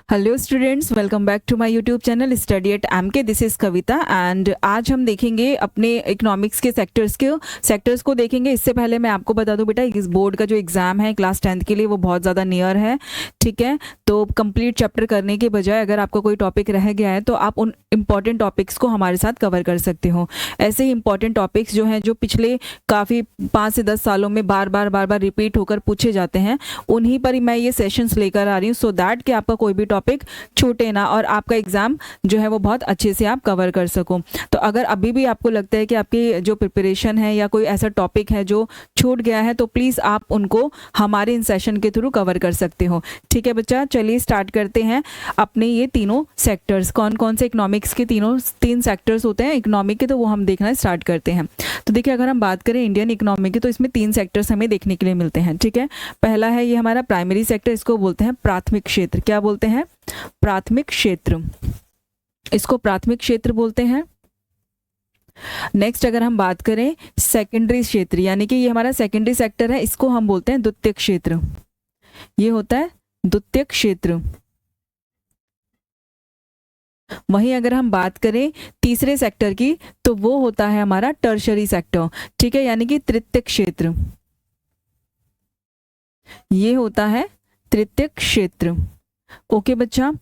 Hello students, welcome back to my YouTube channel study at MK. This is Kavita and आज हम देखेंगे अपने economics के सेक्टर्स को देखेंगे। इससे पहले मैं आपको बता दूं बेटा, इस बोर्ड का जो एग्जाम है क्लास 10th के लिए वो बहुत ज़्यादा नियर है, ठीक है। तो कंप्लीट चैप्टर करने के बजाय अगर आपका कोई टॉपिक रह गया है तो आप उन इंपॉर्टेंट टॉपिक्स को हमारे साथ कवर कर सकते हो। ऐसे ही इंपॉर्टेंट टॉपिक्स जो हैं, जो पिछले काफ़ी 5 से 10 सालों में बार बार रिपीट होकर पूछे जाते हैं, उन्हीं पर मैं ये सेशंस लेकर आ रही हूँ, सो दैट कि आपका कोई भी टॉपिक छूटे ना और आपका एग्जाम जो है वो बहुत अच्छे से आप कवर कर सको। तो अगर अभी भी आपको लगता है कि आपकी जो प्रिपरेशन है या कोई ऐसा टॉपिक है जो छूट गया है, तो प्लीज़ आप उनको हमारे इन सेशन के थ्रू कवर कर सकते हो, ठीक है बच्चा। चलिए स्टार्ट करते हैं अपने ये तीनों सेक्टर्स। कौन कौन से इकोनॉमिक्स के तीन सेक्टर्स होते हैं इकोनॉमिक के, तो वो हम देखना स्टार्ट करते हैं। तो देखिए, अगर हम बात करें इंडियन इकोनॉमी की, तो इसमें 3 सेक्टर्स हमें देखने के लिए मिलते हैं, ठीक है। पहला है ये हमारा प्राइमरी सेक्टर, इसको बोलते हैं प्राथमिक क्षेत्र। क्या बोलते हैं? प्राथमिक क्षेत्र, इसको प्राथमिक क्षेत्र बोलते हैं। नेक्स्ट अगर हम बात करें सेकेंडरी क्षेत्र, यानी कि ये हमारा सेकेंडरी सेक्टर है, इसको हम बोलते हैं द्वितीयक क्षेत्र। ये होता है द्वितीयक क्षेत्र। वहीं अगर हम बात करें तीसरे सेक्टर की, तो वो होता है हमारा टर्शरी सेक्टर, ठीक है, यानी कि तृतीयक क्षेत्र। ये होता है तृतीयक क्षेत्र। ओके बच्चा,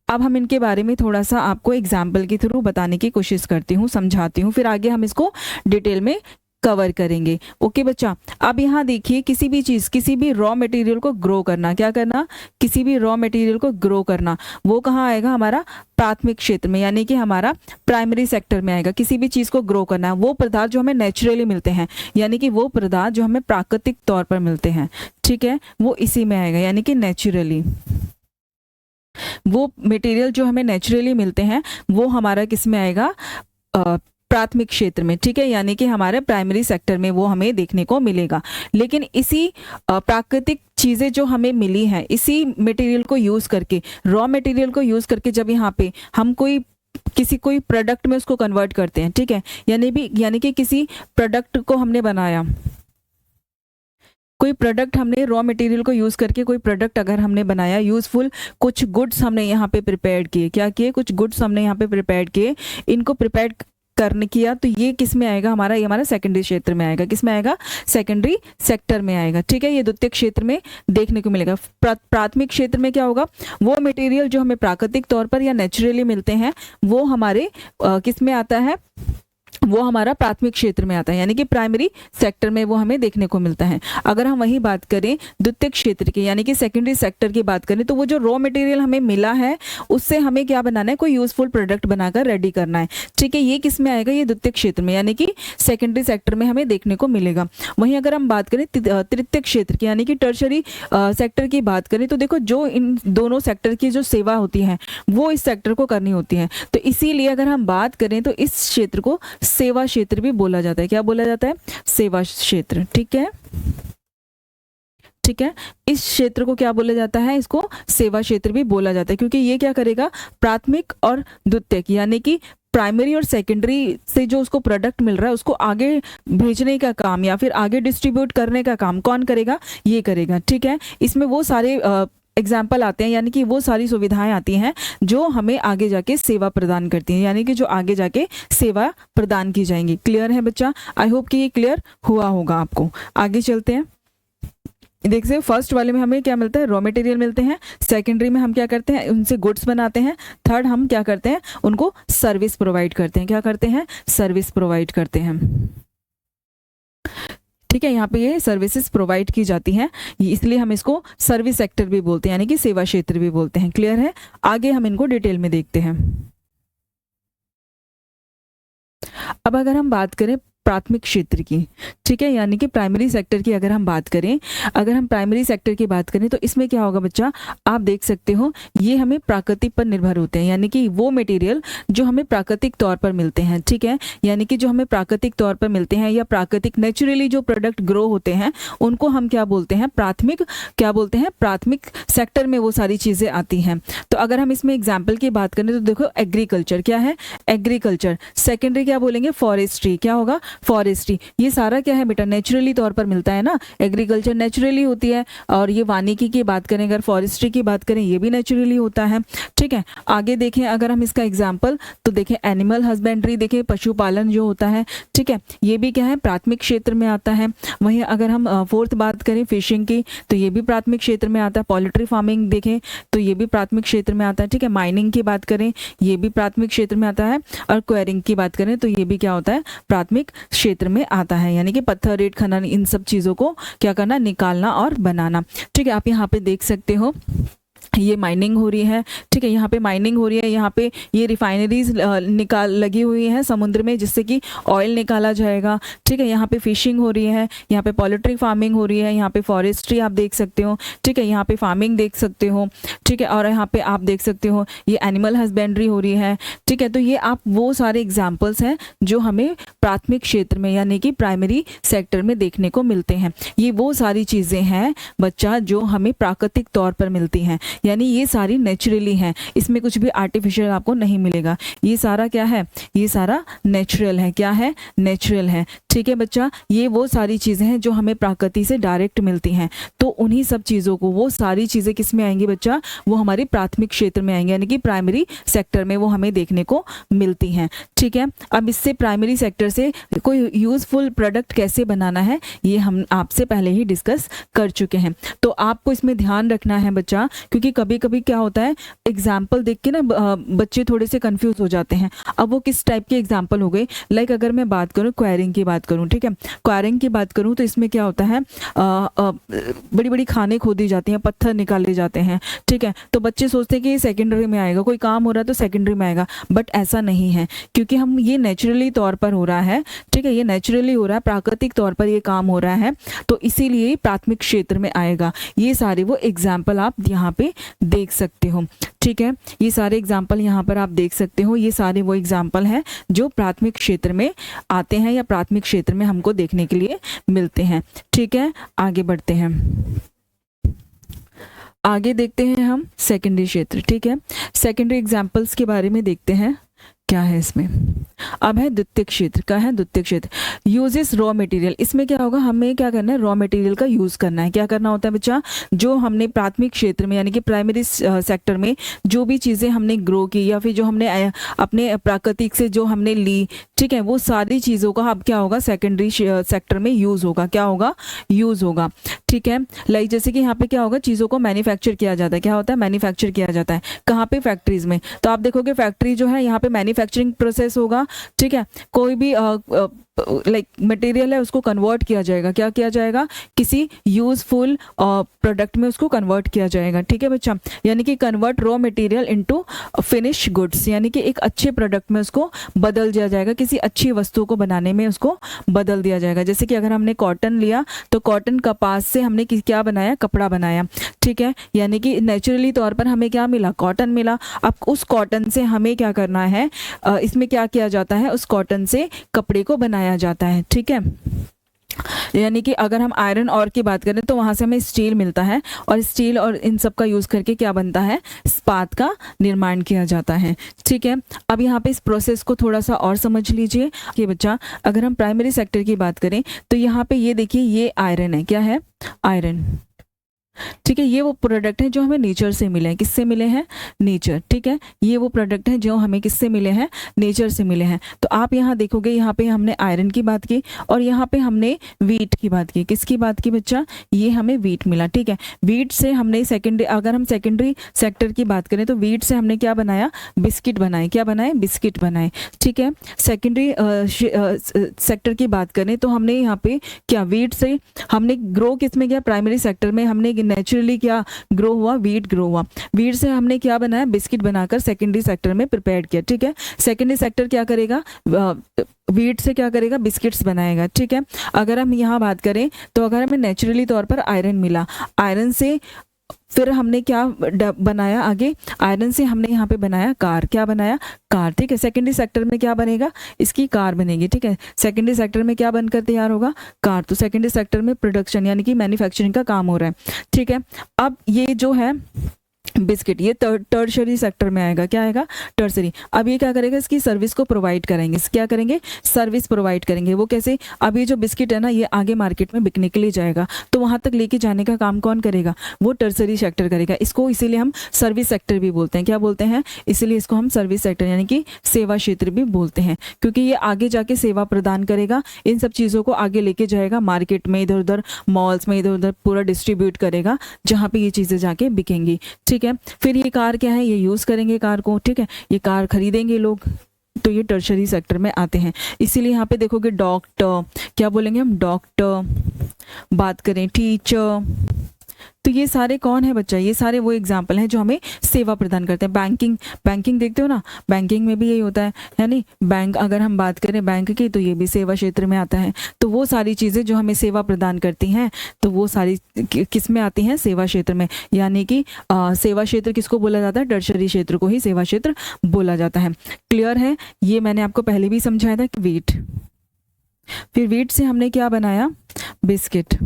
अब हम इनके बारे में थोड़ा सा आपको एग्जाम्पल के थ्रू बताने की कोशिश करती हूँ, समझाती हूँ, फिर आगे हम इसको डिटेल में कवर करेंगे। ओके बच्चा, अब यहाँ देखिए, किसी भी चीज़, किसी भी रॉ मटेरियल को ग्रो करना, क्या करना? किसी भी रॉ मटेरियल को ग्रो करना, वो कहाँ आएगा? हमारा प्राथमिक क्षेत्र में, यानी कि हमारा प्राइमरी सेक्टर में आएगा। किसी भी चीज़ को ग्रो करना, वो पदार्थ जो हमें नेचुरली मिलते हैं, यानी कि वो पदार्थ जो हमें प्राकृतिक तौर पर मिलते हैं, ठीक है, वो इसी में आएगा, यानी कि नेचुरली। वो मटेरियल जो हमें नेचुरली मिलते हैं वो हमारा किस में आएगा? प्राथमिक क्षेत्र में, ठीक है, यानी कि हमारे प्राइमरी सेक्टर में वो हमें देखने को मिलेगा। लेकिन इसी प्राकृतिक चीज़ें जो हमें मिली हैं, इसी मटेरियल को यूज़ करके, रॉ मटेरियल को यूज़ करके, जब यहाँ पे हम कोई प्रोडक्ट में उसको कन्वर्ट करते हैं, ठीक है, यानी कि किसी प्रोडक्ट को हमने बनाया, कोई प्रोडक्ट हमने रॉ मटेरियल को यूज़ करके कोई प्रोडक्ट अगर हमने बनाया यूज़फुल, कुछ गुड्स हमने यहाँ पे प्रिपेयर किए, क्या किए? कुछ गुड्स हमने यहाँ पे प्रिपेयर किए, इनको प्रिपेयर करने किया, तो ये किस में आएगा? हमारा ये हमारा सेकेंडरी क्षेत्र में आएगा। किस में आएगा? सेकेंडरी सेक्टर में आएगा, ठीक है। ये द्वितीयक क्षेत्र में देखने को मिलेगा। प्राथमिक क्षेत्र में क्या होगा? वो मटेरियल जो हमें प्राकृतिक तौर पर या नेचुरली मिलते हैं, वो हमारे किस में आता है? वो हमारा प्राथमिक क्षेत्र में आता है, यानी कि प्राइमरी सेक्टर में वो हमें देखने को मिलता है। अगर हम वही बात करें द्वितीयक क्षेत्र की, यानी कि सेकेंडरी सेक्टर की बात करें, तो वो जो रॉ मटेरियल हमें मिला है उससे हमें क्या बनाना है? कोई यूजफुल प्रोडक्ट बनाकर रेडी करना है, ठीक है। ये किस में आएगा? ये द्वितीयक क्षेत्र में, यानी कि सेकेंडरी सेक्टर में हमें देखने को मिलेगा। वहीं अगर हम बात करें तृतीयक क्षेत्र की, यानी कि टर्शरी सेक्टर की बात करें, तो देखो, जो इन दोनों सेक्टर की जो सेवा होती है वो इस सेक्टर को करनी होती है। तो इसीलिए अगर हम बात करें तो इस क्षेत्र को सेवा क्षेत्र भी बोला जाता है। क्या बोला जाता है? सेवा क्षेत्र, ठीक है, ठीक है। इस क्षेत्र को क्या बोला जाता है? इसको सेवा क्षेत्र भी बोला जाता है, क्योंकि ये क्या करेगा? प्राथमिक और द्वितीयक, यानी कि प्राइमरी और सेकेंडरी से जो उसको प्रोडक्ट मिल रहा है उसको आगे भेजने का काम या फिर आगे डिस्ट्रीब्यूट करने का काम कौन करेगा? ये करेगा, ठीक है। इसमें वो सारे एग्जाम्पल आते हैं, यानी कि वो सारी सुविधाएं आती हैं जो हमें आगे जाके सेवा प्रदान करती हैं, यानी कि जो आगे जाके सेवा प्रदान की जाएंगी। क्लियर है बच्चा? आई होप कि ये क्लियर हुआ होगा आपको। आगे चलते हैं। देखिए, फर्स्ट वाले में हमें क्या मिलता है? रॉ मटेरियल मिलते हैं। सेकेंडरी में हम क्या करते हैं? उनसे गुड्स बनाते हैं। थर्ड, हम क्या करते हैं? उनको सर्विस प्रोवाइड करते हैं। क्या करते हैं? सर्विस प्रोवाइड करते हैं, ठीक है। यहाँ पे ये सर्विसेज प्रोवाइड की जाती हैं, इसलिए हम इसको सर्विस सेक्टर भी बोलते हैं, यानी कि सेवा क्षेत्र भी बोलते हैं। क्लियर है? आगे हम इनको डिटेल में देखते हैं। अब अगर हम बात करें प्राथमिक क्षेत्र की, ठीक है, यानी कि प्राइमरी सेक्टर की अगर हम बात करें, अगर हम प्राइमरी सेक्टर की बात करें तो इसमें क्या होगा बच्चा? आप देख सकते हो, ये हमें प्राकृतिक पर निर्भर होते हैं, यानी कि वो मटेरियल जो हमें प्राकृतिक तौर पर मिलते हैं, ठीक है, यानी कि जो हमें प्राकृतिक तौर पर मिलते हैं या प्राकृतिक नेचुरली जो प्रोडक्ट ग्रो होते हैं, उनको हम क्या बोलते हैं? प्राथमिक, क्या बोलते हैं? प्राथमिक सेक्टर में वो सारी चीज़ें आती हैं। तो अगर हम इसमें एग्जाम्पल की बात करें तो देखो, एग्रीकल्चर क्या है? एग्रीकल्चर। सेकेंडरी क्या बोलेंगे? फॉरेस्ट्री। क्या होगा? फॉरेस्ट्री, ये सारा क्या है बेटा, नेचुरली तौर पर मिलता है ना, एग्रीकल्चर नेचुरली होती है, और ये वानिकी की बात करें, अगर फॉरेस्ट्री की बात करें, ये भी नेचुरली होता है। ठीक है, आगे देखें अगर हम इसका एग्जाम्पल, तो देखें एनिमल हस्बेंड्री, देखें पशुपालन जो होता है, ठीक है, ये भी क्या है, प्राथमिक क्षेत्र में आता है। वहीं अगर हम फोर्थ बात करें फिशिंग की, तो ये भी प्राथमिक क्षेत्र में आता है। पोल्ट्री फार्मिंग देखें तो ये भी प्राथमिक क्षेत्र में आता है। ठीक है, माइनिंग की बात करें, ये भी प्राथमिक क्षेत्र में आता है, और क्वेरिंग की बात करें तो ये भी क्या होता है, प्राथमिक क्षेत्र में आता है, यानी कि पत्थर, रेत खनन, इन सब चीज़ों को क्या करना, निकालना और बनाना। ठीक है, आप यहाँ पे देख सकते हो ये माइनिंग हो रही है। ठीक है, यहाँ पे माइनिंग हो रही है, यहाँ पे ये रिफाइनरीज लगी हुई हैं समुद्र में, जिससे कि ऑयल निकाला जाएगा। ठीक है, यहाँ पे फिशिंग हो रही है, यहाँ पे पोल्ट्री फार्मिंग हो रही है, यहाँ पे फॉरेस्ट्री आप देख सकते हो। ठीक है, यहाँ पे फार्मिंग देख सकते हो। ठीक है, और यहाँ पे आप देख सकते हो ये एनिमल हस्बेंड्री हो रही है। ठीक है, तो ये आप वो सारे एग्जाम्पल्स हैं जो हमें प्राथमिक क्षेत्र में यानी कि प्राइमरी सेक्टर में देखने को मिलते हैं। ये वो सारी चीज़ें हैं बच्चा जो हमें प्राकृतिक तौर पर मिलती हैं, यानी ये सारी नेचुरली हैं, इसमें कुछ भी आर्टिफिशियल आपको नहीं मिलेगा। ये सारा क्या है, ये सारा नेचुरल है। क्या है, नेचुरल है। ठीक है बच्चा, ये वो सारी चीज़ें हैं जो हमें प्रकृति से डायरेक्ट मिलती हैं। तो उन्हीं सब चीज़ों को, वो सारी चीज़ें किस में आएंगी बच्चा, वो हमारी प्राथमिक क्षेत्र में आएंगे, यानी कि प्राइमरी सेक्टर में वो हमें देखने को मिलती हैं। ठीक है, अब इससे प्राइमरी सेक्टर से कोई यूजफुल प्रोडक्ट कैसे बनाना है, ये हम आपसे पहले ही डिस्कस कर चुके हैं। तो आपको इसमें ध्यान रखना है बच्चा, क्योंकि कभी कभी क्या होता है, एग्जाम्पल देख के ना बच्चे थोड़े से कंफ्यूज हो जाते हैं। अब वो किस टाइप के एग्जाम्पल हो गए, लाइक अगर मैं बात करूँ क्वायरिंग की बात करूँ, ठीक है, क्वायरिंग की बात करूँ तो इसमें क्या होता है, बड़ी बड़ी खानें खोदी जाती हैं, पत्थर निकाले जाते हैं। ठीक है, तो बच्चे सोचते हैं कि ये सेकेंडरी में आएगा, कोई काम हो रहा है तो सेकेंडरी में आएगा, बट ऐसा नहीं है, क्योंकि हम ये नेचुरली तौर पर हो रहा है। ठीक है, ये नेचुरली हो रहा है, प्राकृतिक तौर पर ये काम हो रहा है, तो इसीलिए प्राथमिक क्षेत्र में आएगा। ये सारे वो एग्जाम्पल आप यहाँ पे देख सकते हो। ठीक है, ये सारे एग्जाम्पल यहाँ पर आप देख सकते हो, ये सारे वो एग्जाम्पल हैं जो प्राथमिक क्षेत्र में आते हैं या प्राथमिक क्षेत्र में हमको देखने के लिए मिलते हैं। ठीक है, आगे बढ़ते हैं, आगे देखते हैं हम सेकेंडरी क्षेत्र। ठीक है, सेकेंडरी एग्जाम्पल्स के बारे में देखते हैं क्या है इसमें। अब है द्वितीय क्षेत्र। क्या है द्वितीय क्षेत्र, यूजेस रॉ मटेरियल। इसमें क्या होगा, हमें क्या करना है, रॉ मटेरियल का यूज करना है। क्या करना होता है बच्चा, जो हमने प्राथमिक क्षेत्र में यानी कि प्राइमरी सेक्टर में जो भी चीज़ें हमने ग्रो की या फिर जो हमने अपने प्राकृतिक से जो हमने ली, ठीक है, वो सारी चीज़ों का अब क्या होगा, सेकेंडरी सेक्टर में यूज होगा। क्या होगा, यूज होगा। ठीक है, लाइक जैसे कि यहाँ पे क्या होगा, चीज़ों को मैन्युफैक्चर किया जाता है। क्या होता है, मैन्युफैक्चर किया जाता है। कहाँ पे, फैक्ट्रीज में। तो आप देखोगे फैक्ट्री जो है यहाँ पे मैन्युफैक्चरिंग प्रोसेस होगा। ठीक है, कोई भी लाइक मटेरियल है उसको कन्वर्ट किया जाएगा। क्या किया जाएगा, किसी यूजफुल प्रोडक्ट में उसको कन्वर्ट किया जाएगा। ठीक है बच्चा, यानी कि convert raw material into finish goods, यानी कि एक अच्छे प्रोडक्ट में उसको बदल दिया जाएगा, किसी अच्छी वस्तु को बनाने में उसको बदल दिया जाएगा। जैसे कि अगर हमने कॉटन लिया तो कॉटन कपास से हमने क्या बनाया, कपड़ा बनाया। ठीक है, यानी कि नेचुरली तौर पर हमें क्या मिला, कॉटन मिला। अब उस कॉटन से हमें क्या करना है, इसमें क्या किया जाता है, उस कॉटन से कपड़े को बनाया जाता है। ठीक है, यानी कि अगर हम आयरन और की बात करें तो वहां से हमें स्टील मिलता है, और स्टील और इन सब का यूज करके क्या बनता है, इस्पात का निर्माण किया जाता है। ठीक है, अब यहाँ पे इस प्रोसेस को थोड़ा सा और समझ लीजिए कि बच्चा, अगर हम प्राइमरी सेक्टर की बात करें तो यहाँ पे ये देखिए, ये आयरन है। क्या है, आयरन। ठीक है, ये वो प्रोडक्ट हैं जो हमें नेचर से मिले हैं। किससे मिले हैं, नेचर। ठीक है, ये वो प्रोडक्ट हैं जो हमें किससे मिले हैं, नेचर से मिले हैं। तो आप यहाँ देखोगे, यहाँ पे हमने आयरन की बात की और यहाँ पे हमने वीट की बात की। किसकी बात की बच्चा, ये हमें वीट मिला। ठीक है, वीट से हमने सेकेंडरी, अगर हम सेकेंडरी सेक्टर की बात करें तो वीट से हमने क्या बनाया, बिस्किट बनाए। क्या बनाए, बिस्किट बनाए। ठीक है, सेकेंडरी सेक्टर की बात करें तो हमने यहाँ पे क्या, वीट से हमने ग्रो किस में किया, प्राइमरी सेक्टर में हमने नेचुरली क्या ग्रो हुआ, वीट ग्रो हुआ। वीट से हमने क्या बनाया, बिस्किट बनाकर सेकेंडरी सेक्टर में प्रिपेयर किया। ठीक है, सेकेंडरी सेक्टर क्या करेगा, वीट से क्या करेगा, बिस्किट्स बनाएगा। ठीक है, अगर हम यहाँ बात करें तो अगर हमें नेचुरली तौर पर आयरन मिला, आयरन से फिर हमने क्या बनाया, आगे आयरन से हमने यहाँ पे बनाया कार। क्या बनाया, कार। ठीक है, सेकेंडरी सेक्टर में क्या बनेगा, इसकी कार बनेगी। ठीक है, सेकेंडरी सेक्टर में क्या बनकर तैयार होगा, कार। तो सेकेंडरी सेक्टर में प्रोडक्शन यानी कि मैन्युफैक्चरिंग का काम हो रहा है। ठीक है, अब ये जो है बिस्किट, ये टर्शरी सेक्टर में आएगा। क्या आएगा? टर्शरी। अब ये क्या करेगा? इसकी सर्विस को प्रोवाइड करेंगे। क्या करेंगे? सर्विस प्रोवाइड करेंगे। वो कैसे? अब ये जो बिस्किट है ना, ये आगे मार्केट में बिकने के लिए जाएगा, तो वहां तक लेके जाने का काम कौन करेगा? वो टर्शरी सेक्टर करेगा। इसको इसीलिए हम सर्विस सेक्टर भी बोलते हैं। क्या बोलते हैं? इसीलिए इसको हम सर्विस सेक्टर यानी कि सेवा क्षेत्र भी बोलते हैं, क्योंकि ये आगे जाके सेवा प्रदान करेगा, इन सब चीज़ों को आगे लेके जाएगा मार्केट में, इधर उधर मॉल्स में, इधर उधर पूरा डिस्ट्रीब्यूट करेगा, जहाँ पे ये चीज़ें जाके बिकेंगी। ठीक है। फिर ये कार क्या है? ये यूज़ करेंगे कार को। ठीक है। ये कार खरीदेंगे लोग, तो ये टर्शरी सेक्टर में आते हैं। इसीलिए यहाँ पे देखोगे डॉक्टर, क्या बोलेंगे हम? डॉक्टर। बात करें टीचर, तो ये सारे कौन है बच्चा? ये सारे वो एग्जाम्पल हैं जो हमें सेवा प्रदान करते हैं। बैंकिंग, बैंकिंग देखते हो ना, बैंकिंग में भी यही होता है नहीं? बैंक, अगर हम बात करें बैंक की, तो ये भी सेवा क्षेत्र में आता है। तो वो सारी चीज़ें जो हमें सेवा प्रदान करती हैं, तो वो सारी किस में आती हैं? सेवा क्षेत्र में। यानी कि सेवा क्षेत्र किसको बोला जाता है? टर्शरी क्षेत्र को ही सेवा क्षेत्र बोला जाता है। क्लियर है? ये मैंने आपको पहले भी समझाया था कि वीट, फिर वीट से हमने क्या बनाया? बिस्किट।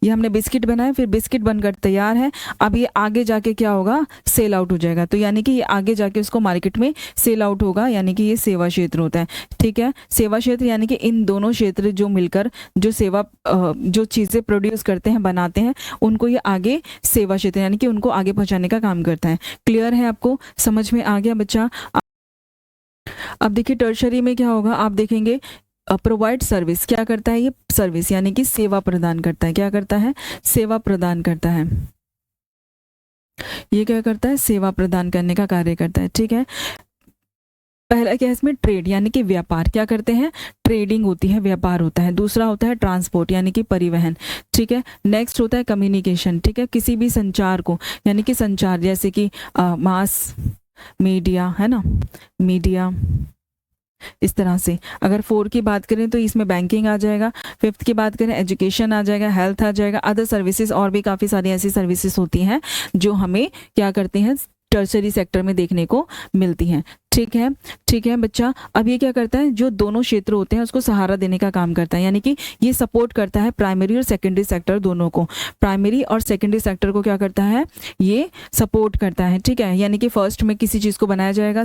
ये हमने बिस्किट बनाया, फिर बिस्किट बनकर तैयार है। अब ये आगे जाके क्या होगा? सेल आउट हो जाएगा। तो यानी कि ये आगे जाके उसको मार्केट में सेल आउट होगा, यानी कि ये सेवा क्षेत्र होता है। ठीक है। सेवा क्षेत्र यानी कि इन दोनों क्षेत्र जो मिलकर जो सेवा जो चीज़ें प्रोड्यूस करते हैं, बनाते हैं, उनको ये आगे सेवा क्षेत्र यानी कि उनको आगे पहुंचाने का काम करता है। क्लियर है? आपको समझ में आ गया बच्चा? अब देखिए टर्शरी में क्या होगा, आप देखेंगे प्रोवाइड सर्विस। क्या करता है ये? सर्विस यानी कि सेवा प्रदान करता है। क्या करता है? सेवा प्रदान करता है। ये क्या करता है? सेवा प्रदान करने का कार्य करता है। ठीक है। पहला क्या है इसमें? ट्रेड यानी कि व्यापार। क्या करते हैं? ट्रेडिंग होती है, व्यापार होता है। दूसरा होता है ट्रांसपोर्ट यानी कि परिवहन। ठीक है। नेक्स्ट होता है कम्युनिकेशन। ठीक है। किसी भी संचार को, यानी कि संचार, जैसे कि मास मीडिया है ना, मीडिया, इस तरह से। अगर 4 की बात करें तो इसमें बैंकिंग आ जाएगा। 5th की बात करें एजुकेशन आ जाएगा, हेल्थ आ जाएगा, अदर सर्विसेज, और भी काफ़ी सारी ऐसी सर्विसेज होती हैं जो हमें क्या करते हैं? टर्शरी सेक्टर में देखने को मिलती हैं। ठीक है। ठीक है बच्चा। अब ये क्या करता है? जो दोनों क्षेत्र होते हैं उसको सहारा देने का काम करता है, यानी कि ये सपोर्ट करता है प्राइमरी और सेकेंडरी सेक्टर दोनों को। प्राइमरी और सेकेंडरी सेक्टर को क्या करता है? ये सपोर्ट करता है। ठीक है। यानी कि फर्स्ट में किसी चीज़ को बनाया जाएगा,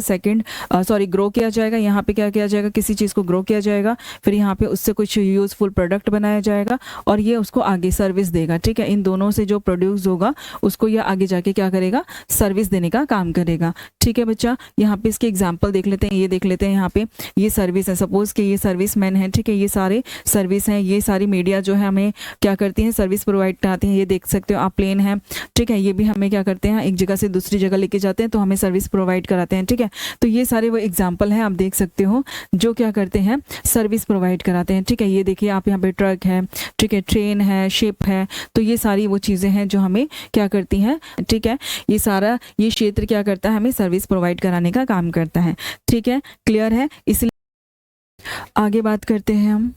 ग्रो किया जाएगा, यहाँ पे क्या किया जाएगा? किसी चीज़ को ग्रो किया जाएगा, फिर यहाँ पे उससे कुछ यूजफुल प्रोडक्ट बनाया जाएगा, और ये उसको आगे सर्विस देगा। ठीक है। इन दोनों से जो प्रोड्यूस होगा उसको ये आगे जाके क्या करेगा? सर्विस देने का काम करेगा। ठीक है बच्चा। यहाँ पे इसके एग्जाम्पल देख लेते हैं। ये देख लेते हैं, यहाँ पे ये सर्विस है, सपोज कि ये सर्विस मैन है। ठीक है। ये सारे सर्विस हैं, ये सारी मीडिया जो है हमें क्या करती है? सर्विस प्रोवाइड कराती हैं। ये देख सकते हो आप, प्लेन है। ठीक है। ये भी हमें क्या करते हैं? एक जगह से दूसरी जगह लेके जाते हैं, तो हमें सर्विस प्रोवाइड कराते हैं। ठीक है। तो ये सारे वो एग्जाम्पल हैं, आप देख सकते हो, जो क्या करते हैं? सर्विस प्रोवाइड कराते हैं। ठीक है। ये देखिए आप, यहाँ पे ट्रक है, ठीक है, ट्रेन है, शिप है, तो ये सारी वो चीज़ें हैं जो हमें क्या करती हैं? ठीक है। ये सारा ये क्षेत्र क्या करता है? हमें सर्विस प्रोवाइड कराने का काम करता है। ठीक है। क्लियर है? इसलिए आगे बात करते हैं हम।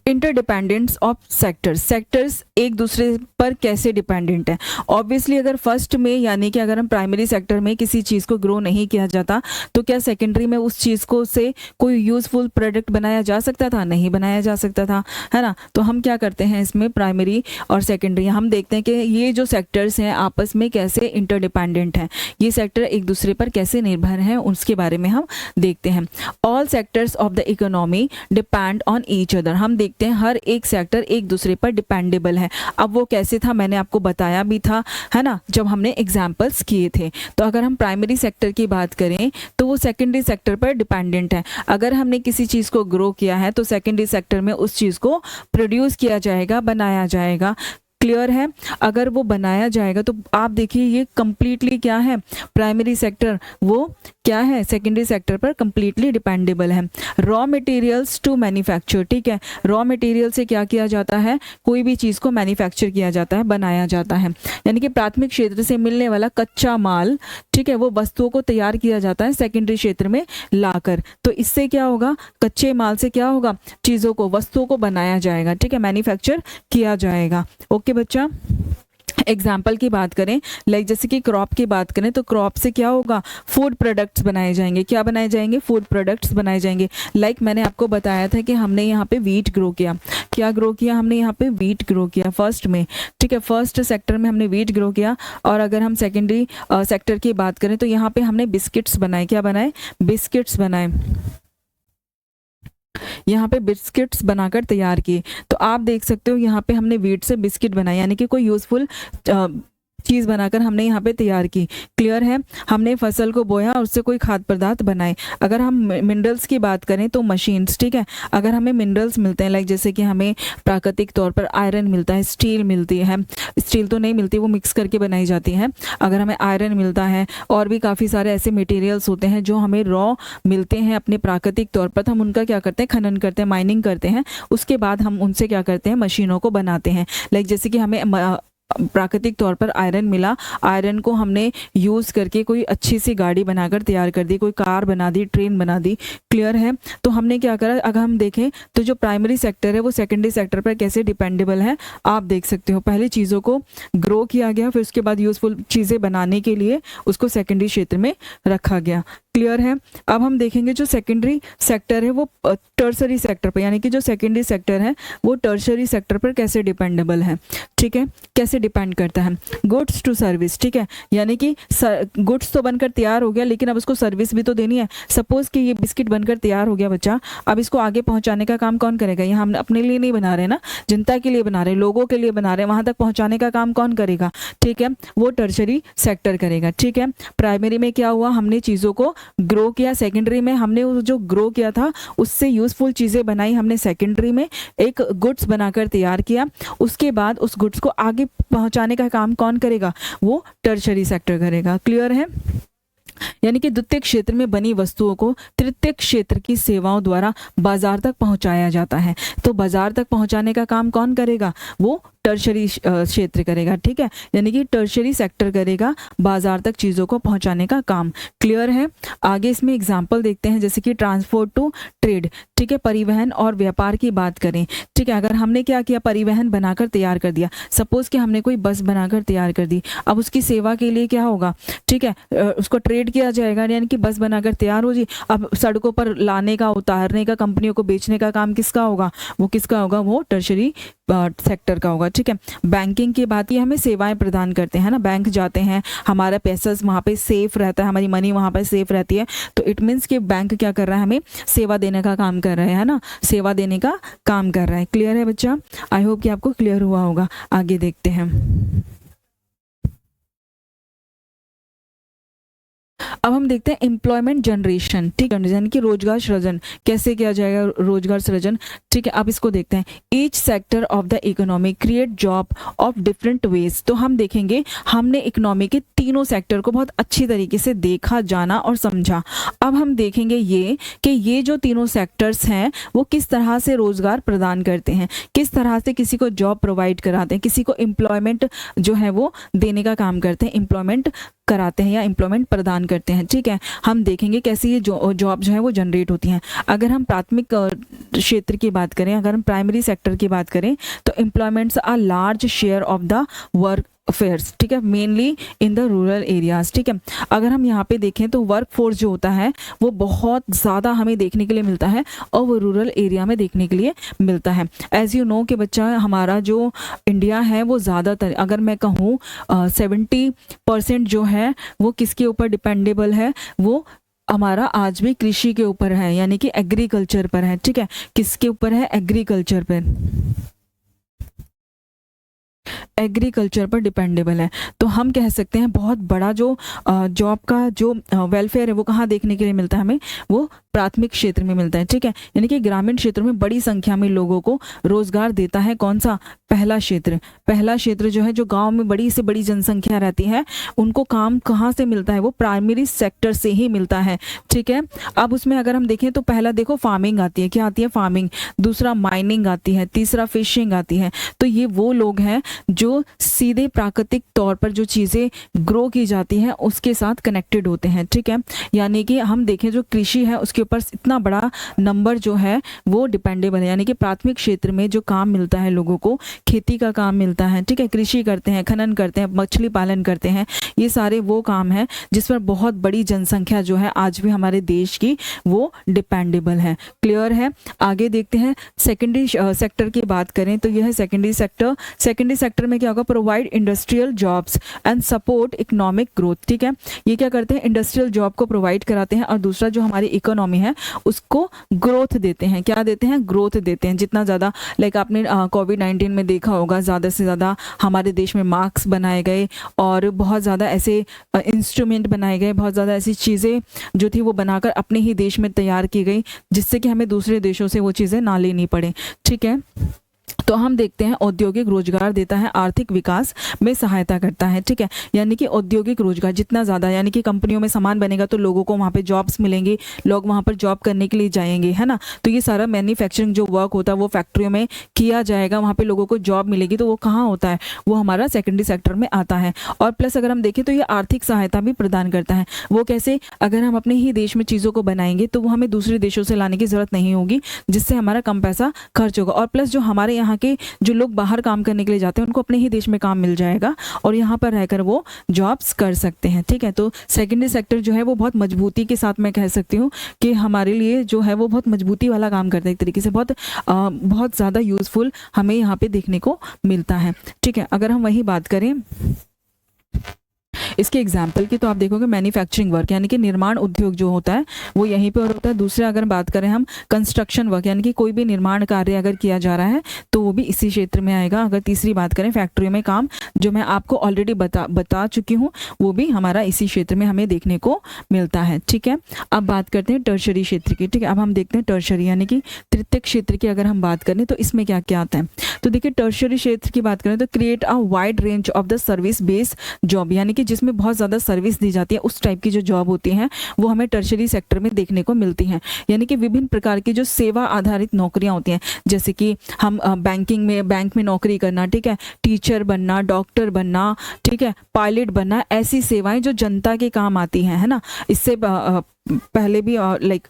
Interdependence of sectors. सेक्टर्स एक दूसरे पर कैसे डिपेंडेंट है? ऑब्वियसली अगर फर्स्ट में, यानी कि अगर हम प्राइमरी सेक्टर में किसी चीज़ को ग्रो नहीं किया जाता, तो क्या सेकेंडरी में उस चीज़ को से कोई यूजफुल प्रोडक्ट बनाया जा सकता था? नहीं बनाया जा सकता था, है ना? तो हम क्या करते हैं इसमें, प्राइमरी और सेकेंडरी, हम देखते हैं कि ये जो सेक्टर्स हैं आपस में कैसे इंटरडिपेंडेंट हैं, ये सेक्टर एक दूसरे पर कैसे निर्भर हैं, उसके बारे में हम देखते हैं। All sectors of the economy depend on each other. हम देखते हैं हर एक सेक्टर एक दूसरे पर डिपेंडेबल है। अब वो कैसे था मैंने आपको बताया भी था, है ना, जब हमने एग्जाम्पल्स किए थे। तो अगर हम प्राइमरी सेक्टर की बात करें तो वो सेकेंडरी सेक्टर पर डिपेंडेंट है। अगर हमने किसी चीज़ को ग्रो किया है तो सेकेंडरी सेक्टर में उस चीज़ को प्रोड्यूस किया जाएगा, बनाया जाएगा। क्लियर है? अगर वो बनाया जाएगा तो आप देखिए ये कंप्लीटली क्या है, प्राइमरी सेक्टर वो क्या है, सेकेंडरी सेक्टर पर कंप्लीटली डिपेंडेबल है। रॉ मटेरियल्स टू मैन्युफैक्चर, ठीक है, रॉ मटेरियल से क्या किया जाता है, कोई भी चीज़ को मैन्युफैक्चर किया जाता है, बनाया जाता है, यानी कि प्राथमिक क्षेत्र से मिलने वाला कच्चा माल, ठीक है, वो वस्तुओं को तैयार किया जाता है सेकेंडरी क्षेत्र में लाकर। तो इससे क्या होगा, कच्चे माल से क्या होगा, चीज़ों को, वस्तुओं को बनाया जाएगा, ठीक है, मैन्युफैक्चर किया जाएगा। ओके बच्चा, एग्जाम्पल की बात करें, लाइक जैसे कि क्रॉप की बात करें तो क्रॉप से क्या होगा, फूड प्रोडक्ट्स बनाए जाएंगे। क्या बनाए जाएंगे, फूड प्रोडक्ट्स बनाए जाएंगे। लाइक मैंने आपको बताया था कि हमने यहाँ पे वीट ग्रो किया। क्या ग्रो किया हमने यहाँ पे, वीट ग्रो किया फर्स्ट में, ठीक है, फर्स्ट सेक्टर में हमने वीट ग्रो किया। और अगर हम सेकेंडरी सेक्टर की बात करें तो यहाँ पे हमने बिस्किट्स बनाए। क्या बनाए, बिस्किट्स बनाए, यहाँ पे बिस्किट्स बनाकर तैयार किए। तो आप देख सकते हो यहाँ पे हमने वीट से बिस्किट बनाए, यानी कि कोई यूजफुल चीज़ बनाकर हमने यहाँ पे तैयार की। क्लियर है, हमने फसल को बोया और उससे कोई खाद्य पदार्थ बनाए। अगर हम मिनरल्स की बात करें तो मशीन्स, ठीक है, अगर हमें मिनरल्स मिलते हैं, लाइक जैसे कि हमें प्राकृतिक तौर पर आयरन मिलता है, स्टील मिलती है, स्टील तो नहीं मिलती, वो मिक्स करके बनाई जाती है। अगर हमें आयरन मिलता है और भी काफ़ी सारे ऐसे मटेरियल्स होते हैं जो हमें रॉ मिलते हैं अपने प्राकृतिक तौर पर, तो हम उनका क्या करते हैं, खनन करते हैं, माइनिंग करते हैं। उसके बाद हम उनसे क्या करते हैं, मशीनों को बनाते हैं। लाइक जैसे कि हमें प्राकृतिक तौर पर आयरन मिला, आयरन को हमने यूज़ करके कोई अच्छी सी गाड़ी बनाकर तैयार कर दी, कोई कार बना दी, ट्रेन बना दी। क्लियर है, तो हमने क्या करा, अगर हम देखें तो जो प्राइमरी सेक्टर है वो सेकेंडरी सेक्टर पर कैसे डिपेंडेबल है, आप देख सकते हो। पहले चीज़ों को ग्रो किया गया, फिर उसके बाद यूजफुल चीज़ें बनाने के लिए उसको सेकेंडरी क्षेत्र में रखा गया। क्लियर है, अब हम देखेंगे जो सेकेंडरी सेक्टर है वो टर्सरी सेक्टर पर, यानी कि जो सेकेंडरी सेक्टर है वो टर्सरी सेक्टर पर कैसे डिपेंडेबल है। ठीक है, कैसे डिपेंड करता है, गुड्स टू सर्विस। ठीक है, यानी कि गुड्स तो बनकर तैयार हो गया, लेकिन अब उसको सर्विस भी तो देनी है। सपोज कि ये बिस्किट बनकर तैयार हो गया बच्चा, अब इसको आगे पहुंचाने का काम कौन करेगा। ये हम अपने लिए नहीं बना रहे ना, जनता के लिए बना रहे, लोगों के लिए बना रहे, वहां तक पहुंचाने का काम कौन करेगा। ठीक है, वो टर्सरी सेक्टर करेगा। ठीक है, प्राइमरी में क्या हुआ, हमने चीज़ों को ग्रो किया, सेकेंडरी में हमने जो ग्रो किया था उससे यूजफुल चीज़ें बनाई हमने, सेकेंडरी में एक गुड्स बनाकर तैयार किया। उसके बाद उस गुड्स को आगे पहुंचाने का काम कौन करेगा, वो टर्शरी सेक्टर करेगा। क्लियर है, यानी कि द्वितीयक क्षेत्र में बनी वस्तुओं को तृतीयक क्षेत्र की सेवाओं द्वारा बाजार तक पहुंचाया जाता है। तो बाजार तक पहुंचाने का काम कौन करेगा, वो टर्शरी क्षेत्र करेगा। ठीक है, यानी कि टर्शरी सेक्टर करेगा बाजार तक चीज़ों को पहुंचाने का काम। क्लियर है, आगे इसमें एग्जांपल देखते हैं, जैसे कि ट्रांसपोर्ट टू ट्रेड। ठीक है, परिवहन और व्यापार की बात करें। ठीक है, अगर हमने क्या किया, परिवहन बनाकर तैयार कर दिया, सपोज कि हमने कोई बस बनाकर तैयार कर दी, अब उसकी सेवा के लिए क्या होगा, ठीक है, उसको ट्रेड किया जाएगा, यानी कि बस बनाकर तैयार हो जी, अब सड़कों पर लाने का, उतारने का, कंपनियों को बेचने का काम किसका होगा, वो किसका होगा, वो टर्शरी सेक्टर का होगा। ठीक है, बैंकिंग की बात, ये हमें सेवाएं प्रदान करते हैं ना, बैंक जाते हैं, हमारा पैसा वहाँ पे सेफ रहता है, हमारी मनी वहाँ पे सेफ रहती है, तो इट मीन्स कि बैंक क्या कर रहा है, हमें सेवा देने का काम कर रहा है ना, सेवा देने का काम कर रहा है। क्लियर है बच्चा, आई होप कि आपको क्लियर हुआ होगा। आगे देखते हैं, अब हम देखते हैं एम्प्लॉयमेंट जनरेशन। ठीक है, यानी कि रोजगार सृजन कैसे किया जाएगा, रोजगार सृजन। ठीक है, अब इसको देखते हैं, each sector of the economy create job of different ways. तो हम देखेंगे, हमने इकोनॉमी के तीनों सेक्टर को बहुत अच्छी तरीके से देखा, जाना और समझा। अब हम देखेंगे ये कि ये जो तीनों सेक्टर्स हैं वो किस तरह से रोजगार प्रदान करते हैं, किस तरह से किसी को जॉब प्रोवाइड कराते हैं, किसी को एम्प्लॉयमेंट जो है वो देने का काम करते हैं, एम्प्लॉयमेंट कराते हैं या एम्प्लॉयमेंट प्रदान करते हैं। ठीक है, हम देखेंगे कैसे ये जॉब जो है वो जनरेट होती हैं। अगर हम प्राथमिक क्षेत्र की बात करें, अगर हम प्राइमरी सेक्टर की बात करें, तो employments are large share of the work affairs. ठीक है, mainly in the rural areas. ठीक है, अगर हम यहाँ पे देखें तो वर्क फोर्स जो होता है वो बहुत ज़्यादा हमें देखने के लिए मिलता है और वो रूरल एरिया में देखने के लिए मिलता है। एज यू नो कि बच्चा, हमारा जो इंडिया है वो ज़्यादातर, अगर मैं कहूँ 70% जो है वो किसके ऊपर डिपेंडेबल है, वो हमारा आज भी कृषि के ऊपर है, यानी कि एग्रीकल्चर पर है। ठीक है, किसके ऊपर है, एग्रीकल्चर पर, एग्रीकल्चर पर डिपेंडेबल है। तो हम कह सकते हैं बहुत बड़ा जो जॉब का जो वेलफेयर है वो कहाँ देखने के लिए मिलता है हमें, वो प्राथमिक क्षेत्र में मिलता है। ठीक है, यानी कि ग्रामीण क्षेत्रों में बड़ी संख्या में लोगों को रोजगार देता है कौन सा, पहला क्षेत्र। पहला क्षेत्र जो है, जो गांव में बड़ी से बड़ी जनसंख्या रहती है, उनको काम कहाँ से मिलता है, वो प्राइमरी सेक्टर से ही मिलता है। ठीक है, अब उसमें अगर हम देखें तो पहला देखो फार्मिंग आती है, क्या आती है, फार्मिंग, दूसरा माइनिंग आती है, तीसरा फिशिंग आती है। तो ये वो लोग हैं जो सीधे प्राकृतिक तौर पर जो चीज़ें ग्रो की जाती हैं उसके साथ कनेक्टेड होते हैं। ठीक है, यानी कि हम देखें जो कृषि है उसके ऊपर इतना बड़ा नंबर जो है वो डिपेंडेबल है, यानी कि प्राथमिक क्षेत्र में जो काम मिलता है लोगों को, खेती का काम मिलता है, ठीक है, कृषि करते हैं, खनन करते हैं, मछली पालन करते हैं, ये सारे वो काम है जिस पर बहुत बड़ी जनसंख्या जो है आज भी हमारे देश की वो डिपेंडेबल है। क्लियर है? आगे देखते हैं सेकेंडरी सेक्टर की बात करें तो यह है सेकेंडरी सेक्टर। सेकेंडरी सेक्टर में क्या होगा? Provide industrial jobs and support economic growth, ठीक है। ये क्या करते हैं? इंडस्ट्रियल जॉब को प्रोवाइड कराते हैं और दूसरा जो हमारी इकोनॉमी है उसको ग्रोथ देते हैं। क्या देते हैं? ग्रोथ देते हैं। जितना ज़्यादा लाइक आपने कोविड-19 में देखा होगा, ज़्यादा से ज़्यादा हमारे देश में मास्क बनाए गए और बहुत ज़्यादा ऐसे इंस्ट्रूमेंट बनाए गए, बहुत ज़्यादा ऐसी चीज़ें जो थी वो बनाकर अपने ही देश में तैयार की गई, जिससे कि हमें दूसरे देशों से वो चीज़ें ना लेनी पड़े, ठीक है। तो हम देखते हैं औद्योगिक रोजगार देता है, आर्थिक विकास में सहायता करता है, ठीक है। यानी कि औद्योगिक रोजगार जितना ज़्यादा, यानी कि कंपनियों में सामान बनेगा तो लोगों को वहाँ पे जॉब्स मिलेंगी, लोग वहाँ पर जॉब करने के लिए जाएंगे, है ना। तो ये सारा मैन्युफैक्चरिंग जो वर्क होता है वो फैक्ट्रियों में किया जाएगा, वहाँ पे लोगों को जॉब मिलेगी, तो वो कहाँ होता है? वो हमारा सेकेंडरी सेक्टर में आता है। और प्लस अगर हम देखें तो ये आर्थिक सहायता भी प्रदान करता है। वो कैसे? अगर हम अपने ही देश में चीज़ों को बनाएंगे तो वो हमें दूसरे देशों से लाने की ज़रूरत नहीं होगी, जिससे हमारा कम पैसा खर्च होगा। और प्लस जो हमारे यहाँ के जो लोग बाहर काम करने के लिए जाते हैं उनको अपने ही देश में काम मिल जाएगा और यहाँ पर रहकर वो जॉब्स कर सकते हैं, ठीक है। तो सेकेंडरी सेक्टर जो है वो बहुत मजबूती के साथ मैं कह सकती हूँ कि हमारे लिए जो है वो बहुत मजबूती वाला काम करता है, एक तरीके से बहुत ज़्यादा यूजफुल हमें यहाँ पे देखने को मिलता है, ठीक है। अगर हम वही बात करें इसके एग्जाम्पल की तो आप देखोगे मैन्युफैक्चरिंग वर्क यानी कि निर्माण उद्योग जो होता है वो यहीं पर होता है। दूसरा अगर बात करें हम कंस्ट्रक्शन वर्क यानी कि कोई भी निर्माण कार्य अगर किया जा रहा है तो वो भी इसी क्षेत्र में आएगा। अगर तीसरी बात करें फैक्ट्री में काम, जो मैं आपको ऑलरेडी बता चुकी हूँ, वो भी हमारा इसी क्षेत्र में हमें देखने को मिलता है, ठीक है। अब बात करते हैं टर्शरी क्षेत्र की, ठीक है। अब हम देखते हैं टर्शरी यानी कि तृतीयक क्षेत्र की अगर हम बात करें तो इसमें क्या क्या आता है। तो देखिए टर्शरी क्षेत्र की बात करें तो create a wide range of the service based job, यानी कि जिसमें बहुत ज़्यादा सर्विस दी जाती है, उस टाइप की जो जॉब होती हैं वो हमें टर्शरी सेक्टर में देखने को मिलती हैं। यानी कि विभिन्न प्रकार की जो सेवा आधारित नौकरियां होती हैं, जैसे कि हम बैंक में नौकरी करना, ठीक है, टीचर बनना, डॉक्टर बनना, ठीक है, पायलट बनना, ऐसी सेवाएं जो जनता के काम आती हैं, है ना। इससे पहले भी लाइक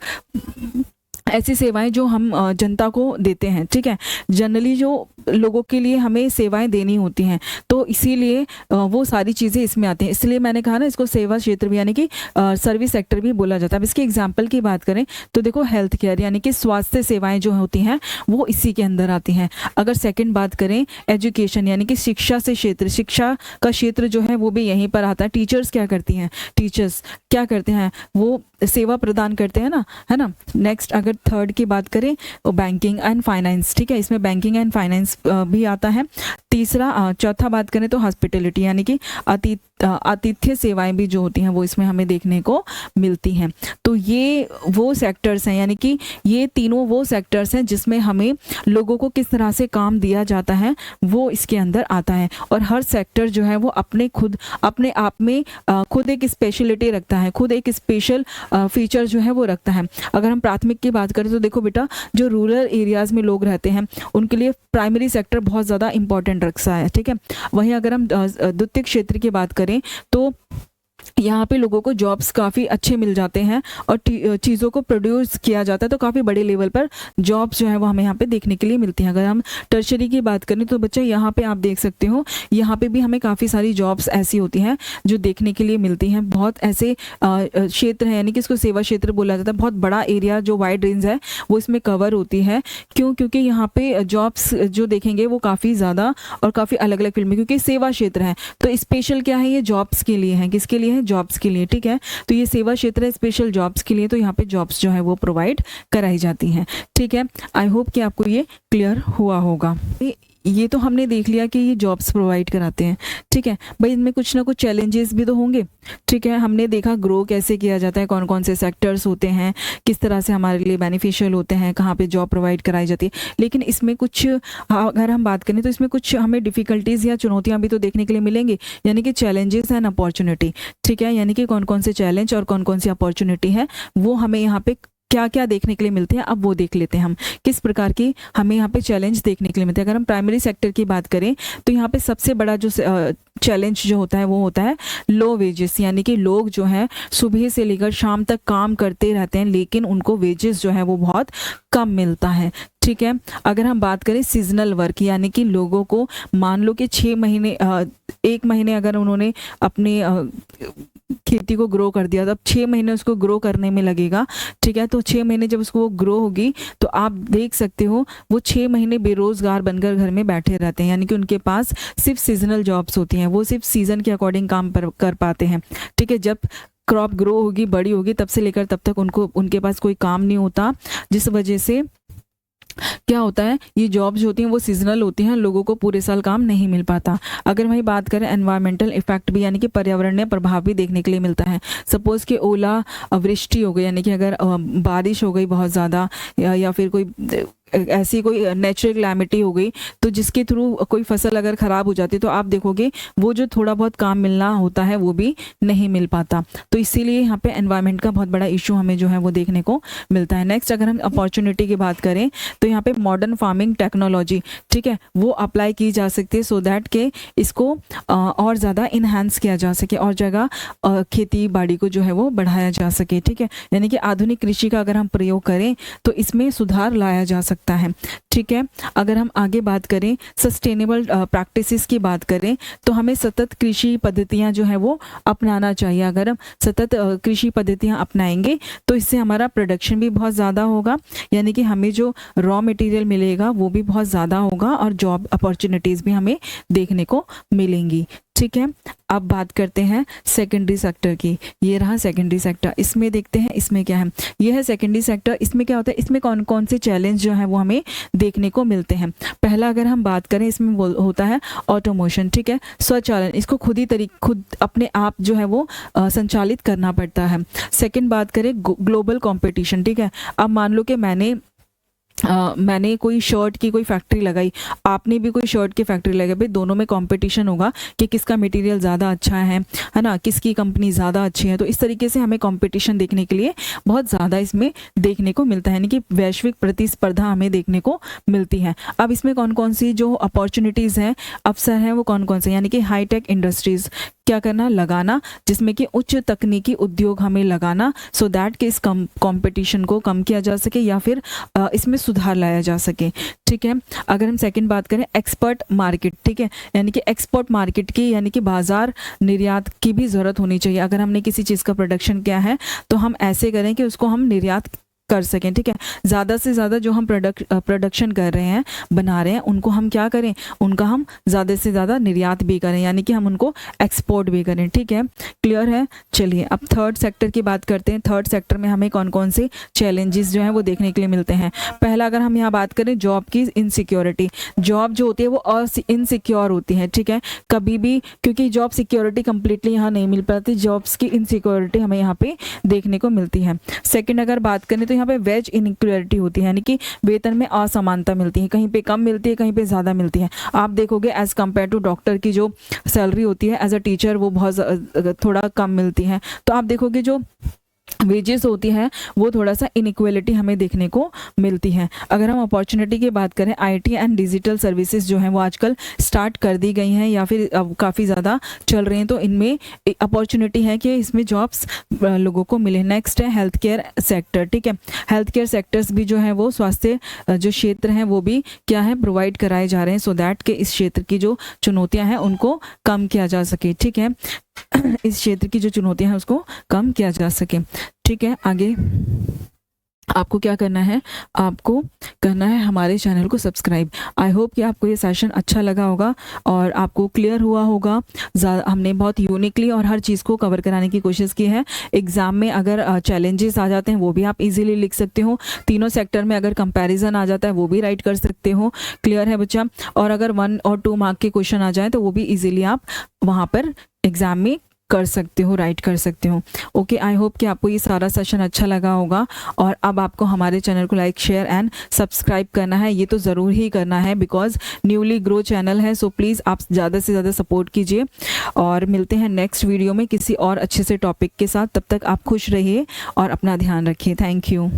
ऐसी सेवाएं जो हम जनता को देते हैं, ठीक है। जनरली जो लोगों के लिए हमें सेवाएं देनी होती हैं, तो इसीलिए वो सारी चीज़ें इसमें आती हैं। इसलिए मैंने कहा ना इसको सेवा क्षेत्र भी यानी कि सर्विस सेक्टर भी बोला जाता है। अब इसके एग्जांपल की बात करें तो देखो हेल्थ केयर यानी कि स्वास्थ्य सेवाएं जो होती हैं वो इसी के अंदर आती हैं। अगर सेकेंड बात करें एजुकेशन यानी कि शिक्षा से क्षेत्र, शिक्षा का क्षेत्र जो है वो भी यहीं पर आता है। टीचर्स क्या करती हैं? टीचर्स क्या करते हैं? वो सेवा प्रदान करते हैं ना, है ना। नेक्स्ट अगर थर्ड की बात करें तो बैंकिंग एंड फाइनेंस, ठीक है, इसमें बैंकिंग एंड फाइनेंस भी आता है। चौथा बात करें तो हॉस्पिटैलिटी यानी कि आतिथ्य सेवाएं भी जो होती हैं वो इसमें हमें देखने को मिलती हैं। तो ये वो सेक्टर्स हैं, यानी कि ये तीनों वो सेक्टर्स हैं जिसमें हमें लोगों को किस तरह से काम दिया जाता है वो इसके अंदर आता है। और हर सेक्टर जो है वो अपने आप में खुद एक स्पेशलिटी रखता है, खुद एक स्पेशल फीचर जो है वो रखता है। अगर हम प्राथमिक की बात करें तो देखो बेटा, जो रूरल एरियाज में लोग रहते हैं उनके लिए प्राइमरी सेक्टर बहुत ज़्यादा इंपॉर्टेंट रखता है, ठीक है। वहीं अगर हम द्वितीयक क्षेत्र की बात करें तो यहाँ पे लोगों को जॉब्स काफ़ी अच्छे मिल जाते हैं और चीज़ों को प्रोड्यूस किया जाता है, तो काफ़ी बड़े लेवल पर जॉब्स जो है वो हमें यहाँ पे देखने के लिए मिलती हैं। अगर हम टर्शरी की बात करें तो बच्चे यहाँ पे आप देख सकते हो, यहाँ पे भी हमें काफ़ी सारी जॉब्स ऐसी होती हैं जो देखने के लिए मिलती हैं। बहुत ऐसे क्षेत्र हैं, यानी कि इसको सेवा क्षेत्र बोला जाता है। बहुत बड़ा एरिया जो वाइड रेंज है वो इसमें कवर होती है। क्योंकि यहाँ पे जॉब्स जो देखेंगे वो काफ़ी ज़्यादा और काफ़ी अलग अलग फील्ड में, क्योंकि सेवा क्षेत्र है तो स्पेशल क्या है, ये जॉब्स के लिए है। किसके लिए है? जॉब्स के लिए, ठीक है। तो ये सेवा क्षेत्र है स्पेशल जॉब्स के लिए, तो यहाँ पे जॉब्स जो है वो प्रोवाइड कराई जाती हैं, ठीक है। आई होप कि आपको ये क्लियर हुआ होगा। ये तो हमने देख लिया कि ये जॉब्स प्रोवाइड कराते हैं, ठीक है। भाई इनमें कुछ ना कुछ चैलेंजेस भी तो होंगे, ठीक है। हमने देखा ग्रो कैसे किया जाता है, कौन कौन से सेक्टर्स होते हैं, किस तरह से हमारे लिए बेनिफिशियल होते हैं, कहाँ पे जॉब प्रोवाइड कराई जाती है। लेकिन इसमें कुछ अगर हम बात करें तो इसमें कुछ हमें डिफ़िकल्टीज़ या चुनौतियाँ भी तो देखने के लिए मिलेंगी, यानी कि चैलेंजेस एंड अपॉर्चुनिटी, ठीक है। यानी कि कौन कौन से चैलेंज और कौन कौन सी अपॉर्चुनिटी है वो हमें यहाँ पे क्या क्या देखने के लिए मिलते हैं, अब वो देख लेते हैं हम किस प्रकार की हमें यहाँ पे चैलेंज देखने के लिए मिलते हैं। अगर हम प्राइमरी सेक्टर की बात करें तो यहाँ पे सबसे बड़ा जो चैलेंज जो होता है वो होता है लो वेजेस, यानी कि लोग जो है सुबह से लेकर शाम तक काम करते रहते हैं लेकिन उनको वेजेस जो है वो बहुत कम मिलता है। ठीक है, अगर हम बात करें सीजनल वर्क, यानी कि लोगों को मान लो कि 6 महीने 1 महीने अगर उन्होंने अपनी खेती को ग्रो कर दिया, तब 6 महीने उसको ग्रो करने में लगेगा। ठीक है, तो 6 महीने जब उसको ग्रो होगी तो आप देख सकते हो वो 6 महीने बेरोजगार बनकर घर में बैठे रहते हैं, यानी कि उनके पास सिर्फ सीजनल जॉब्स होती हैं, वो सिर्फ सीजन के अकॉर्डिंग काम कर पाते हैं। ठीक है, जब क्रॉप ग्रो होगी, बड़ी होगी, तब से लेकर तब तक उनके पास कोई काम नहीं होता, जिस वजह से क्या होता है ये जॉब्स होती हैं वो सीजनल होती हैं, लोगों को पूरे साल काम नहीं मिल पाता। अगर वही बात करें एनवायरमेंटल इफेक्ट भी, यानी कि पर्यावरणीय प्रभाव भी देखने के लिए मिलता है। सपोज कि ओला वृष्टि हो गई, यानी कि अगर बारिश हो गई बहुत ज़्यादा या फिर कोई ऐसी कोई नेचुरल क्लैमिटी हो गई तो जिसके थ्रू कोई फसल अगर ख़राब हो जाती है तो आप देखोगे वो जो थोड़ा बहुत काम मिलना होता है वो भी नहीं मिल पाता। तो इसीलिए यहाँ पे एनवायरनमेंट का बहुत बड़ा इशू हमें जो है वो देखने को मिलता है। नेक्स्ट अगर हम अपॉर्चुनिटी की बात करें तो यहाँ पे मॉडर्न फार्मिंग टेक्नोलॉजी, ठीक है, वो अप्लाई की जा सकती है सो दैट के इसको और ज़्यादा इन्हांस किया जा सके और जगह खेती बाड़ी को जो है वो बढ़ाया जा सके। ठीक है, यानी कि आधुनिक कृषि का अगर हम प्रयोग करें तो इसमें सुधार लाया जा सकता है। ठीक है, अगर हम आगे बात करें सस्टेनेबल प्रैक्टिसेस की बात करें तो हमें सतत कृषि पद्धतियां जो है वो अपनाना चाहिए। अगर हम सतत कृषि पद्धतियां अपनाएंगे तो इससे हमारा प्रोडक्शन भी बहुत ज़्यादा होगा, यानी कि हमें जो रॉ मटेरियल मिलेगा वो भी बहुत ज़्यादा होगा और जॉब अपॉर्चुनिटीज़ भी हमें देखने को मिलेंगी। ठीक है, अब बात करते हैं सेकेंडरी सेक्टर की। ये रहा सेकेंडरी सेक्टर, इसमें देखते हैं इसमें क्या है। ये है सेकेंडरी सेक्टर, इसमें क्या होता है, इसमें कौन कौन से चैलेंज जो है वो हमें देखने को मिलते हैं। पहला अगर हम बात करें इसमें होता है ऑटोमोशन। ठीक है, स्वचालन, इसको खुद अपने आप जो है वो संचालित करना पड़ता है। सेकेंड बात करें ग्लोबल कॉम्पिटिशन। ठीक है, अब मान लो कि मैंने कोई शर्ट की कोई फैक्ट्री लगाई, आपने भी कोई शर्ट की फैक्ट्री लगाई, भाई दोनों में कंपटीशन होगा कि किसका मटेरियल ज़्यादा अच्छा है ना, किसकी कंपनी ज़्यादा अच्छी है। तो इस तरीके से हमें कंपटीशन देखने के लिए बहुत ज़्यादा इसमें देखने को मिलता है, यानी कि वैश्विक प्रतिस्पर्धा हमें देखने को मिलती है। अब इसमें कौन कौन सी जो अपॉर्चुनिटीज़ हैं, अवसर हैं, वो कौन कौन से, यानी कि हाईटेक इंडस्ट्रीज़ क्या करना, लगाना, जिसमें कि उच्च तकनीकी उद्योग हमें लगाना सो दैट कि इस कंपटीशन को कम किया जा सके या फिर इसमें सुधार लाया जा सके। ठीक है, अगर हम सेकंड बात करें एक्सपर्ट मार्केट। ठीक है, यानी कि एक्सपोर्ट मार्केट की, यानी कि बाजार निर्यात की भी ज़रूरत होनी चाहिए। अगर हमने किसी चीज़ का प्रोडक्शन किया है तो हम ऐसे करें कि उसको हम निर्यात कर सकें। ठीक है, ज़्यादा से ज़्यादा जो हम प्रोडक्शन कर रहे हैं, बना रहे हैं, उनको हम क्या करें, उनका हम ज़्यादा से ज़्यादा निर्यात भी करें, यानी कि हम उनको एक्सपोर्ट भी करें। ठीक है, क्लियर है। चलिए अब थर्ड सेक्टर की बात करते हैं। थर्ड सेक्टर में हमें कौन कौन से चैलेंजेस जो हैं वो देखने के लिए मिलते हैं। पहला अगर हम यहाँ बात करें जॉब की इनसिक्योरिटी, जॉब जो होती है वो इनसिक्योर होती है। ठीक है, कभी भी, क्योंकि जॉब सिक्योरिटी कंप्लीटली यहाँ नहीं मिल पाती, जॉब्स की इनसिक्योरिटी हमें यहाँ पे देखने को मिलती है। सेकेंड अगर बात करें तो यहाँ पे वेज इनइक्वालिटी होती है, यानी कि वेतन में असमानता मिलती है, कहीं पे कम मिलती है, कहीं पे ज़्यादा मिलती है। आप देखोगे एज कम्पेयर टू डॉक्टर की जो सैलरी होती है एज अ टीचर वो बहुत थोड़ा कम मिलती है। तो आप देखोगे जो वेजेस होती है वो थोड़ा सा इनइक्वालिटी हमें देखने को मिलती है। अगर हम अपॉर्चुनिटी की बात करें, आईटी एंड डिजिटल सर्विसेज जो हैं वो आजकल स्टार्ट कर दी गई हैं या फिर अब काफ़ी ज़्यादा चल रही हैं, तो इनमें अपॉर्चुनिटी है कि इसमें जॉब्स लोगों को मिले। नेक्स्ट है हेल्थ केयर सेक्टर। ठीक है, हेल्थ केयर सेक्टर्स भी जो है वो स्वास्थ्य जो क्षेत्र हैं वो भी क्या है, प्रोवाइड कराए जा रहे हैं सो दैट के इस क्षेत्र की जो चुनौतियाँ हैं उनको कम किया जा सके। ठीक है, इस क्षेत्र की जो चुनौतियां हैं उसको कम किया जा सके। ठीक है, आगे आपको क्या करना है, आपको करना है हमारे चैनल को सब्सक्राइब। आई होप कि आपको ये सेशन अच्छा लगा होगा और आपको क्लियर हुआ होगा। हमने बहुत यूनिकली और हर चीज़ को कवर कराने की कोशिश की है। एग्ज़ाम में अगर चैलेंजेस आ जाते हैं वो भी आप इजीली लिख सकते हो, तीनों सेक्टर में अगर कंपैरिजन आ जाता है वो भी राइट कर सकते हो। क्लियर है बच्चा, और अगर 1 और 2 मार्क के क्वेश्चन आ जाए तो वो भी इजीली आप वहाँ पर एग्ज़ाम में कर सकते हो, राइट कर सकते हो। ओके, आई होप कि आपको ये सारा सेशन अच्छा लगा होगा और अब आपको हमारे चैनल को लाइक शेयर एंड सब्सक्राइब करना है, ये तो ज़रूर ही करना है बिकॉज न्यूली ग्रो चैनल है। सो प्लीज़ आप ज़्यादा से ज़्यादा सपोर्ट कीजिए और मिलते हैं नेक्स्ट वीडियो में किसी और अच्छे से टॉपिक के साथ। तब तक आप खुश रहिए और अपना ध्यान रखिए। Thank you.